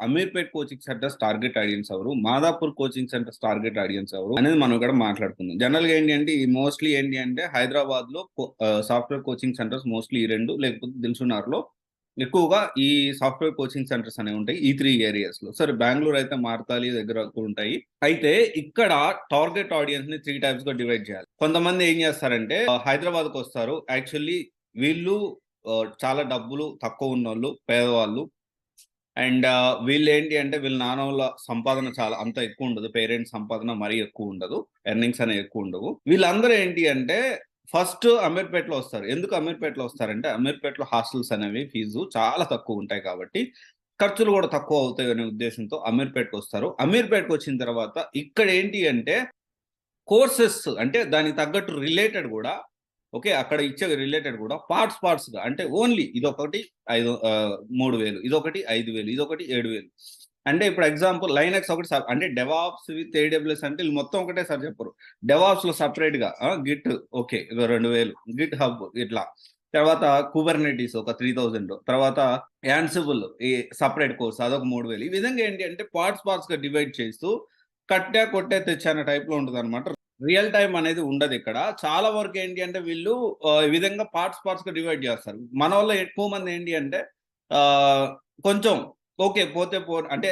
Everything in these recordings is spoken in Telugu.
Ameerpet coaching centres target audience ఎవరు, Madhapur coaching centres target audience ఎవరు అనేది మనం ఇక్కడ మాట్లాడుకుందాం. జనరల్ గా ఏంటి అంటే ఈ మోస్ట్లీ ఏంటి అంటే హైదరాబాద్ లో సాఫ్ట్వేర్ కోచింగ్ సెంటర్స్ మోస్ట్లీ ఈ రెండు, లేకపోతే దిల్సునార్ లో ఎక్కువగా ఈ సాఫ్ట్వేర్ కోచింగ్ సెంటర్స్ అనేవి ఉంటాయి ఈ 3 ఏరియాస్ లో. సరే బెంగళూరు అయితే మార్తాలి దగ్గర ఉంటాయి. అయితే ఇక్కడ టార్గెట్ ఆడియన్స్ ని 3 టైప్స్ గా డివైడ్ చేయాలి. కొంతమంది ఏం చేస్తారంటే హైదరాబాద్ కు వస్తారు. యాక్చువల్లీ వీళ్ళు చాలా డబ్బులు తక్కువ ఉన్నోళ్ళు, పేదవాళ్ళు. అండ్ వీళ్ళు ఏంటి అంటే వీళ్ళ నాన్న వాళ్ళ సంపాదన చాలా అంత ఎక్కువ ఉండదు. పేరెంట్స్ సంపాదన మరీ ఎక్కువ ఉండదు. ఎర్నింగ్స్ అనేవి ఎక్కువ ఉండవు. వీళ్ళందరూ ఏంటి అంటే ఫస్ట్ అమీర్పేటలో వస్తారు. ఎందుకు అమీర్పేటలో వస్తారంటే అమీర్పేటలో హాస్టల్స్ అనేవి ఫీజు చాలా తక్కువ ఉంటాయి కాబట్టి ఖర్చులు కూడా తక్కువ అవుతాయి అనే ఉద్దేశంతో అమీర్పేటకు వస్తారు. అమీర్పేటకు వచ్చిన తర్వాత ఇక్కడ ఏంటి అంటే కోర్సెస్ అంటే దానికి తగ్గట్టు రిలేటెడ్ కూడా ఓకే. అక్కడ ఇచ్చే రిలేటెడ్ కూడా పార్ట్స్‌గా అంటే ఓన్లీ ఇదొకటి 3000, ఇదొకటి 5000, ఇదొకటి 7000. అంటే ఇప్పుడు ఎగ్జాంపుల్ లైనక్స్ ఒకటి అంటే డెవాప్స్ విత్ ఏడబ్ల్యూఎస్ అంటే వీళ్ళు మొత్తం ఒకటే సారి చెప్పరు. డెవాప్స్‌లో సెపరేట్‌గా గిట్ ఓకే. ఇదో 2000, గిట్ హబ్ ఇట్లా. తర్వాత కుబర్నెటిస్ ఒక 3000, తర్వాత యాన్సిబుల్ ఈ సెపరేట్ కోర్స్ అదొక 3000. ఈ విధంగా ఏంటి అంటే పార్ట్స్‌గా డివైడ్ చేస్తూ కట్టా, కొట్టే, తెచ్చా అనే టైప్‌లో ఉంటదనమాట. రియల్ టైమ్ అనేది ఉండదిక్కడ. చాలా వరకు ఏంటి అంటే వీళ్ళు ఈ విధంగా పార్ట్స్‌గా డివైడ్ జేస్తారు. మనోళ్ళు ఎక్కువ మంది ఏంటి అంటే ఆహ్, కొంచెం ఓకే. పోతే అంటే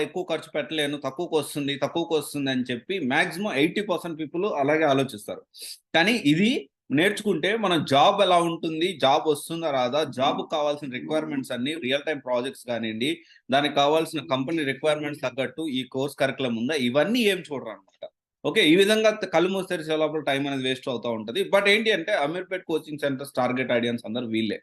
ఎక్కువ ఖర్చు పెట్టలేను. తక్కువకొస్తుంది అని చెప్పి మాక్సిమం 80% పీపుల్ అలాగే ఆలోచిస్తారు. కానీ ఇది నేర్చుకుంటే మనం జాబ్ ఎలా ఉంటుంది? జాబ్ వస్తుందా? రాదా? జాబ్‌కి కావాల్సిన రిక్వైర్మెంట్స్ అన్నీ రియల్ టైమ్ ప్రాజెక్ట్స్ గానియండి, దానికి కావాల్సిన కంపెనీ రిక్వైర్మెంట్స్ తగ్గట్టు ఈ కోర్స్ కరిక్యులమ్ ఉందా? ఇవన్నీ ఏం చూడరనమాట. ఓకే. ఈ విధంగా కళ్ళు మూసి తెరిచే లోపల టైం అనేది వేస్ట్ అవుతా ఉంటది. బట్ ఏంటి అంటే Ameerpet coaching centres target audience అందరూ వీళ్ళే.